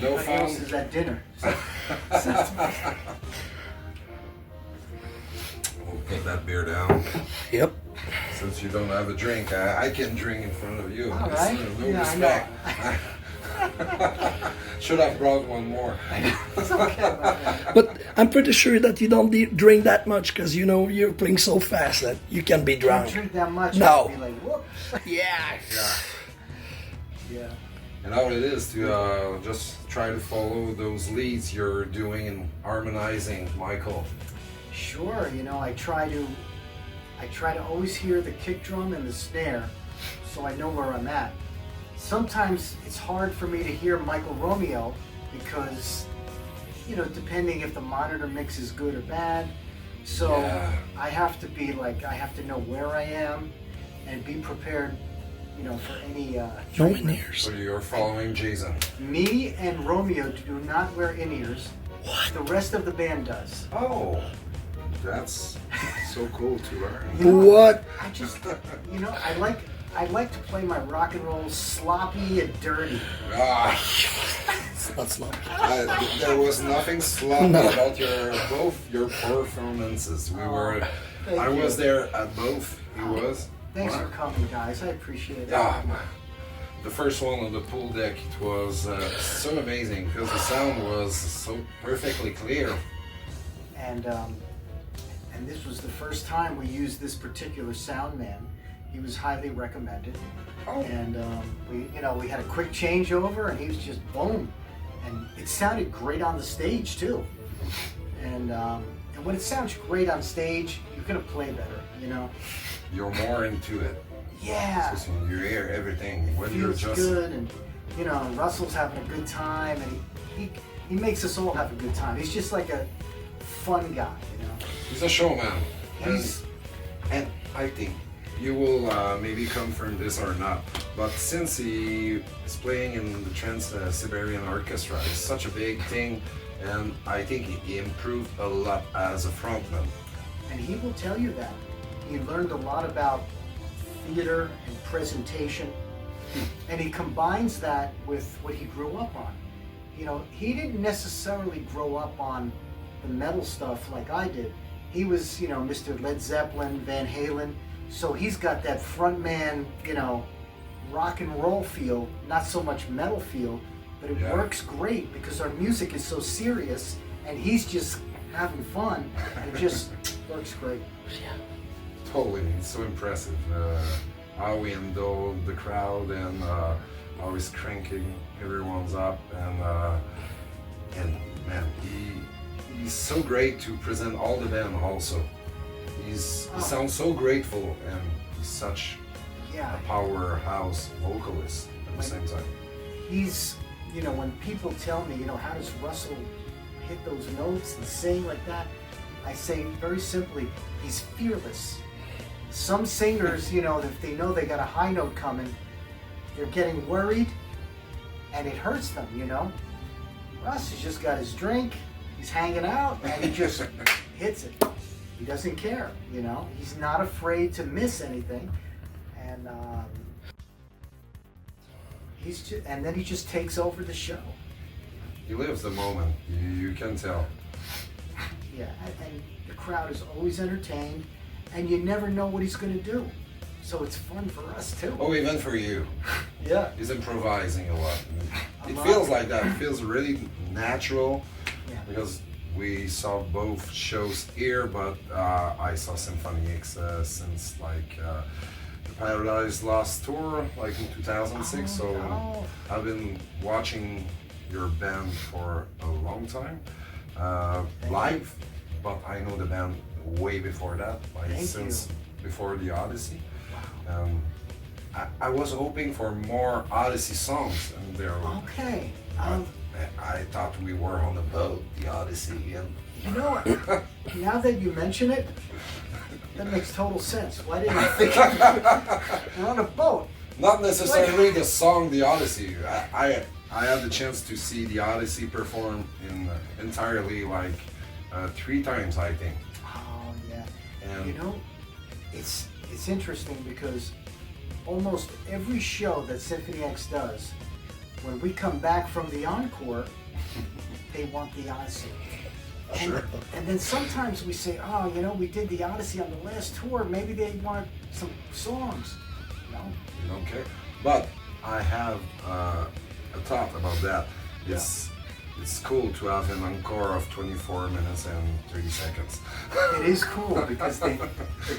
No Everybody else fun. is at dinner. We'll put that beer down. Yep. Since you don't have a drink, I can drink in front of you. All It's, right. no Yeah, respect. I Should have brought one more. It's okay, man. But I'm pretty sure that you don't drink that much because you know you're playing so fast that you can be Don't drunk. drink that much. No. I'd be like, whoops. Yeah. Yeah. Yeah. And how it is to just try to follow those leads you're doing and harmonizing, Michael. Sure, you know, I try to always hear the kick drum and the snare, so I know where I'm at. Sometimes it's hard for me to hear Michael Romeo because, you know, depending if the monitor mix is good or bad. So Yeah. I have to be like, I have to know where I am and be prepared, you know, for any No treatment. in-ears. So you're following Jason. Me and Romeo do not wear in-ears. What? The rest of the band does. Oh, that's so cool to learn. You know, What? I just, you know, I like to play my rock and roll sloppy and dirty. Ah, That's not. there was nothing sloppy No. about both your performances. We were, thank I you. was there at both. He was. Thanks Wow. for coming, guys. I appreciate it. Yeah, the first one on the pool deck, it was so amazing because the sound was so perfectly clear. And this was the first time we used this particular sound man. He was highly recommended. Oh. And we had a quick changeover, and he was just boom. And it sounded great on the stage too. And when it sounds great on stage, you're gonna play better, you know. You're more into it. Yeah. Because you hear everything when you're Feels just. good, and you know, Russell's having a good time, and he makes us all have a good time. He's just like a fun guy, you know. He's a showman. He's And I think you will maybe confirm this or not, but since he is playing in the Trans-Siberian Orchestra, it's such a big thing, and I think he improved a lot as a frontman. and he will tell you that he learned a lot about theater and presentation, and he combines that with what he grew up on. You know, he didn't necessarily grow up on the metal stuff like I did. He was, you know, Mr. Led Zeppelin, Van Halen, so he's got that frontman, you know, rock and roll feel, not so much metal feel, but it Yeah. works great because our music is so serious and he's just having fun, and it just works great. Totally, it's so impressive how he handled the crowd and how he's cranking everyone's up, and man, he's so great to present all the band also. He sounds so grateful, and he's such Yeah, a powerhouse vocalist at the same time. he's, you know, when people tell me, you know, how does Russell hit those notes and sing like that, I say very simply, he's fearless. Some singers, you know, if they know they got a high note coming, they're getting worried and it hurts them, you know. Russ has just got his drink, he's hanging out, and he just hits it. He doesn't care, you know. He's not afraid to miss anything, and then he just takes over the show. He lives the moment, you can tell. Yeah, and the crowd is always entertained, and you never know what he's going to do. So it's fun for us too. Oh, even for you. Yeah. He's improvising a lot. A It lot. feels like that. It feels really natural Yeah. because we saw both shows here, but I saw Symphony X since like the Paradise Lost tour, like in 2006. So Oh. I've been watching your band for a long time, live, but I know the band way before that, like Thank since you. before the Odyssey. I was hoping for more Odyssey songs, and there were. Okay. I thought we were on the boat, the Odyssey, and You know what? Now that you mention it, that makes total sense. Why didn't I think of it? We're on a boat. not necessarily the song, the Odyssey. I had the chance to see the Odyssey perform in entirely like 3 times, I think. Oh yeah. And You know, it's interesting because almost every show that Symphony X does, when we come back from the encore, they want the Odyssey. Sure. And then sometimes we say, oh, you know, we did the Odyssey on the last tour. Maybe they want some songs. No. You don't care. But I have a thought about that. It's cool to have an encore of 24 minutes and 30 seconds. It is cool because the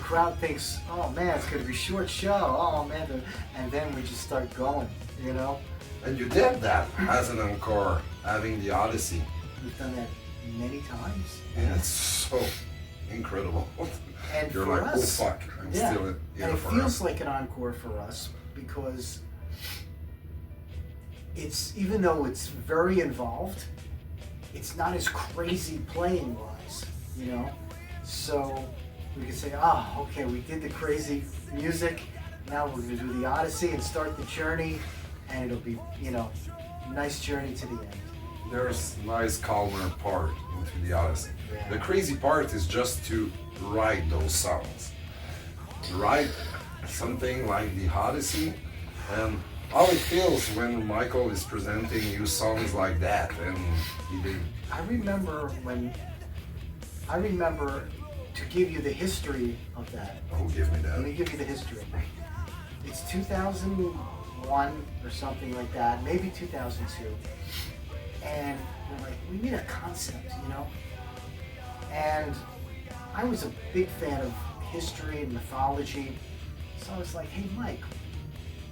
crowd thinks, oh man, it's going to be a short show. Oh man. And then we just start going, you know. And you did that as an encore, having the Odyssey. We've done that many times. And it's so incredible. And You're for like, us, oh fuck, I'm yeah. still here And it for feels us. like an encore for us because it's, even though it's very involved, it's not as crazy playing wise, you know? So we can say, oh, okay, we did the crazy music, now we're gonna do the Odyssey and start the journey, and it'll be, you know, nice journey to the end. There's nice calmer part into the Odyssey. Yeah. The crazy part is just to write those songs. Write something like the Odyssey, and how it feels when Michael is presenting you songs like that, and he did. I remember to give you the history of that. Oh, give me Let me that. give you the history. It's 2001 or something like that, maybe 2002. And we're like, we need a concept, you know? And I was a big fan of history and mythology. So I was like, hey, Mike,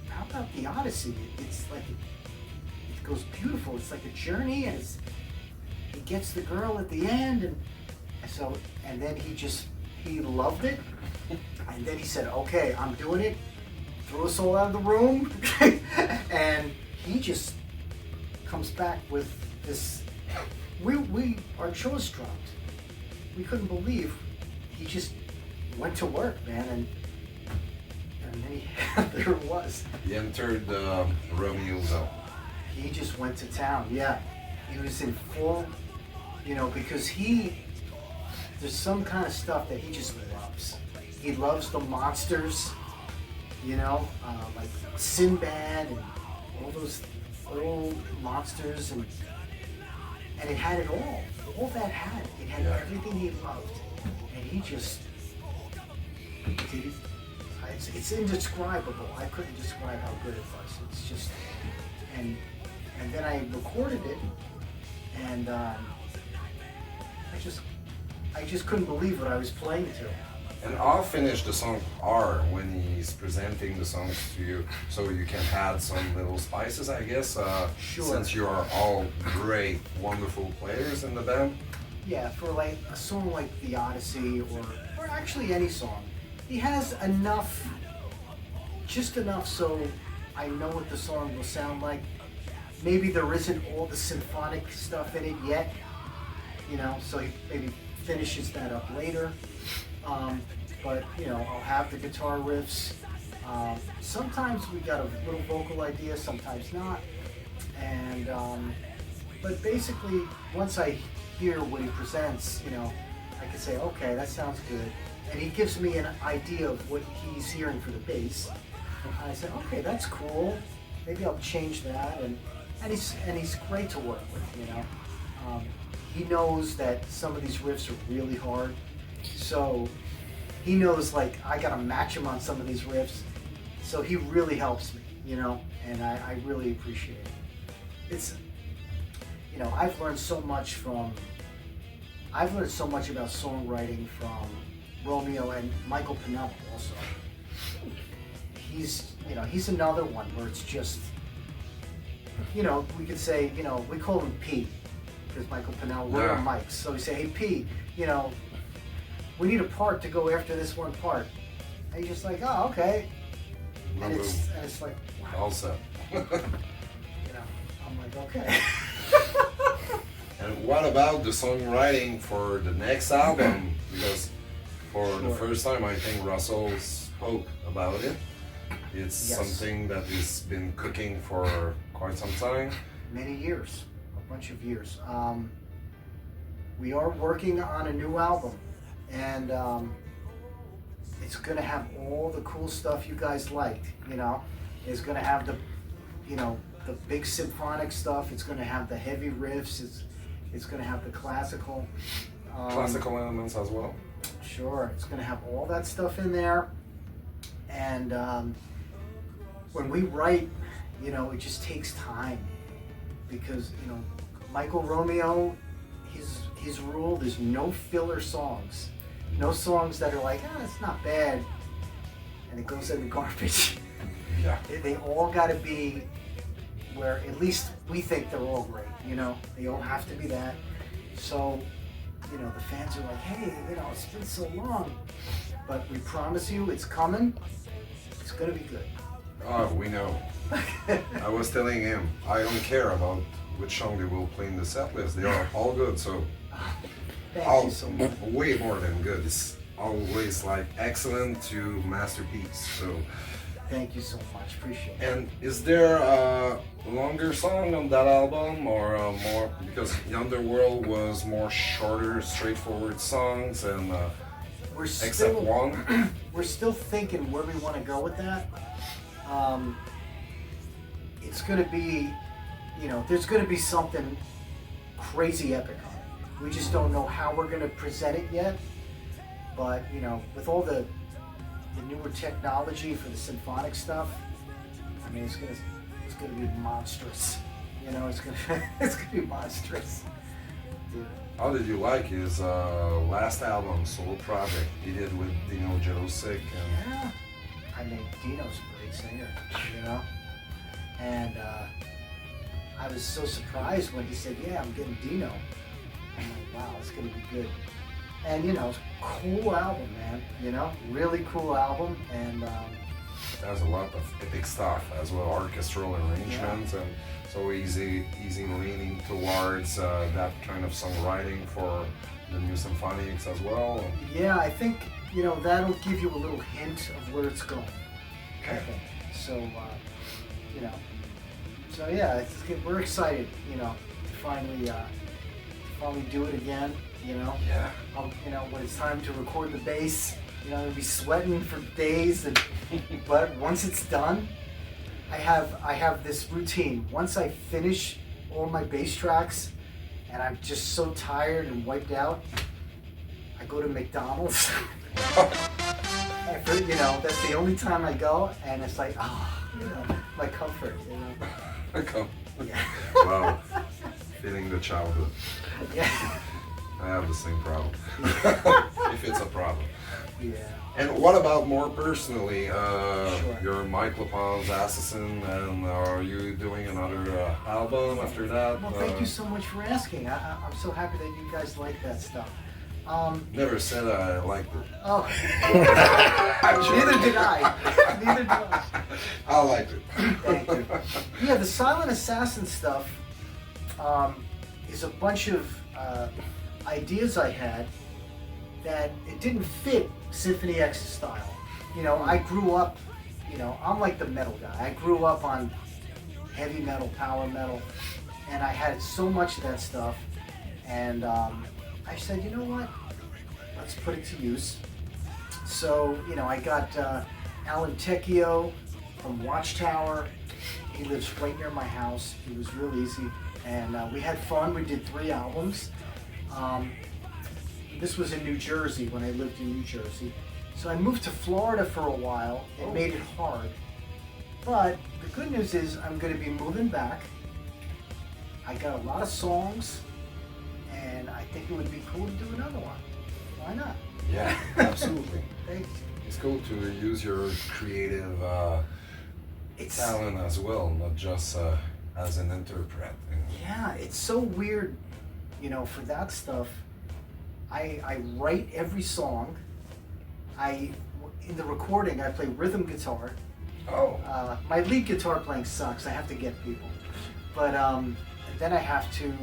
how about the Odyssey? It's like, it goes beautiful. It's like a journey, and he gets the girl at the end. And so, and then he loved it. And then he said, okay, I'm doing it. Threw us all out of the room. And he just comes back with this, our jaws dropped. We couldn't believe he just went to work, man, and then there it was. He entered Romeo zone. He just went to town, yeah. He was in full, you know, because there's some kind of stuff that he just loves. He loves the monsters, you know, like Sinbad and all those old monsters, and it had it all. All that had it. It had everything he loved, and he just did it. It's indescribable. I couldn't describe how good it was. It's just, and then I recorded it, and I just couldn't believe what I was playing to. And I'll finish the song R when he's presenting the songs to you, so you can add some little spices, I guess. Sure. Since you are all great, wonderful players in the band. Yeah, for like a song like the Odyssey, or actually any song, he has enough, just enough so I know what the song will sound like. Maybe there isn't all the symphonic stuff in it yet, you know, so he maybe finishes that up later. But, you know, I'll have the guitar riffs. Sometimes we got a little vocal idea, sometimes not. And, but basically, once I hear what he presents, you know, I can say, okay, that sounds good. And he gives me an idea of what he's hearing for the bass. And I said, okay, that's cool. Maybe I'll change that. And he's great to work with, you know. He knows that some of these riffs are really hard. So he knows, like, I gotta match him on some of these riffs. So he really helps me, you know, and I really appreciate it. It's, you know, I've learned so much about songwriting from Romeo and Michael LePond also. He's another one where it's just, you know, we could say, you know, we call him P, because Michael LePond, we're on mics. So we say, hey P, you know, we need a part to go after this one part. And he's just like, oh, okay. And it's like, wow. All set. You know, I'm like, okay. And what about the songwriting for the next album? Because for the Sure. first time, I think Russell spoke about it. It's Yes. something that has been cooking for quite some time. Many years, a bunch of years. We are working on a new album, and it's gonna have all the cool stuff you guys liked. You know, it's gonna have the, you know, the big symphonic stuff. It's going to have the heavy riffs. It's going to have the classical. Classical elements as well. Sure, it's going to have all that stuff in there. And when we write, you know, it just takes time because, you know, Michael Romeo, his rule, there's no filler songs. No songs that are like, oh, it's not bad, and it goes in the garbage. Yeah. They all got to be where at least we think they're all great, you know? They all have to be that. So, you know, the fans are like, hey, you know, it's been so long, but we promise you it's coming. It's going to be good. Oh, we know. I was telling him, I don't care about which song they will play in the set list. They are all good, so Thank you so much. way more than good. It's always like excellent to masterpiece. So, Thank you so much. Appreciate it. and is there a longer song on that album or more? Because Yonder World was more shorter, straightforward songs, and We're except still, one. we're still thinking where we want to go with that. It's going to be, you know, there's going to be something crazy epic on it. We just don't know how we're going to present it yet. But, you know, with all the newer technology for the symphonic stuff, I mean, it's gonna be monstrous. You know, it's gonna be monstrous. Dude. How did you like his last album, solo project he did with Dino Jelosic? And Yeah. I mean, Dino's a great singer, you know? And I was so surprised when he said, yeah, I'm getting Dino. I'm like, wow, it's gonna be good. And, you know, cool album, man, you know? Really cool album, and has a lot of epic stuff as well, orchestral arrangements, and so easy leaning towards that kind of songwriting for the new Symphony X as well. yeah, I think, you know, that'll give you a little hint of where it's going. I Okay. think. So, you know, so yeah, we're excited, you know, to finally do it again, you know. Yeah. You know, when it's time to record the bass, you know, I'll be sweating for days, but once it's done, I have this routine. Once I finish all my bass tracks, and I'm just so tired and wiped out, I go to McDonald's. You know, that's the only time I go, and it's like, you know, my comfort, you know. Come. Yeah. Wow. Feeling the childhood. Yeah. I have the same problem. If it's a problem. Yeah. And what about more personally? Sure. You're Mike LePond's Assassin, and are you doing another album after that? Well, thank you so much for asking. I'm so happy that you guys like that stuff. Never said I liked it. Oh, I'm neither did I. Neither did I. I liked it. Thank you. Yeah, the Silent Assassin stuff is a bunch of ideas I had that it didn't fit Symphony X's style. You know, I grew up, you know, I'm like the metal guy. I grew up on heavy metal, power metal, and I had so much of that stuff. And I said, you know what? Let's put it to use. So, you know, I got Alan Tecchio from Watchtower. He lives right near my house. He was real easy. And we had fun. We did 3 albums. This was in New Jersey when I lived in New Jersey. So I moved to Florida for a while. It made it hard. But the good news is I'm going to be moving back. I got a lot of songs, and I think it would be cool to do another one. Why not? Yeah, absolutely. Thanks. It's cool to use your creative It's talent as well, not just as an interpret. You know? Yeah, it's so weird, you know, for that stuff. I write every song. In the recording, I play rhythm guitar. Oh. My lead guitar playing sucks. I have to get people. But then I have to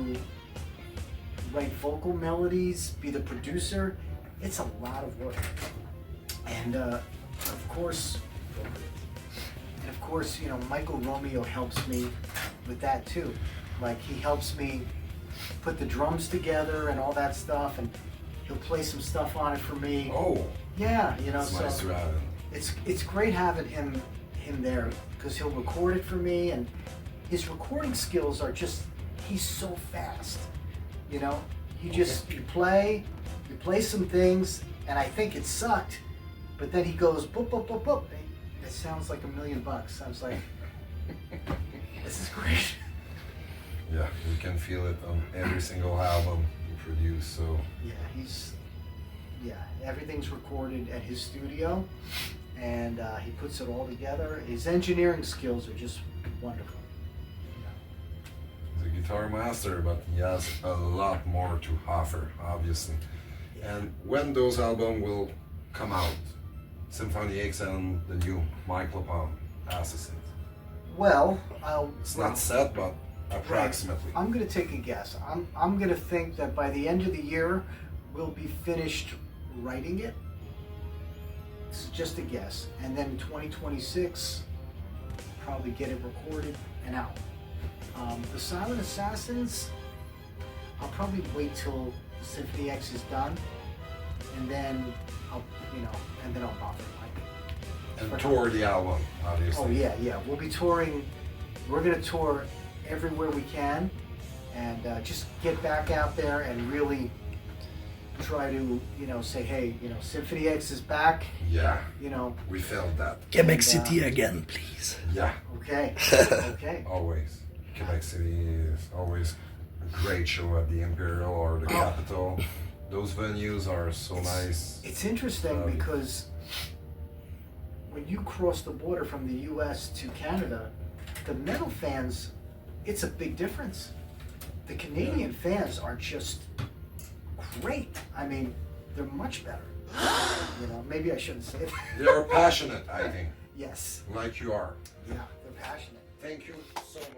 write vocal melodies, be the producer. It's a lot of work. And of course, you know, Michael Romeo helps me with that too. Like, he helps me put the drums together and all that stuff, and he'll play some stuff on it for me. Oh. Yeah, you know, It's so nice to have it. it's great having him there, because he'll record it for me, and his recording skills are just, he's so fast. You know, you play some things, and I think it sucked, but then he goes boop boop boop boop. It sounds like $1 million. I was like, this is great. Yeah, you can feel it on every single album he produced. So Yeah, everything's recorded at his studio, and he puts it all together. His engineering skills are just wonderful. He's a guitar master, but he has a lot more to offer, obviously. And when those albums will come out, Symphony X and the new Mike LePond, Assassin. Well, It's not set, but approximately. I'm gonna take a guess. I'm gonna think that by the end of the year, we'll be finished writing it. This is just a guess. And then in 2026, probably get it recorded and out. The Silent Assassins, I'll probably wait till the Symphony X is done, and then I'll bump it. And tour the album, obviously. Oh yeah. We'll be touring. We're gonna tour everywhere we can, and just get back out there and really try to, say, hey, Symphony X is back. Yeah. We felt that. Quebec City again, please. Yeah. Okay. Okay. Always. Quebec City is always a great show at the Imperial or the Capitol. Those venues are so nice. It's interesting because when you cross the border from the U.S. to Canada, the metal fans, it's a big difference. The Canadian fans are just great. I mean, they're much better. Maybe I shouldn't say it. They're passionate, I think. Yes. Like you are. Yeah, they're passionate. Thank you so much.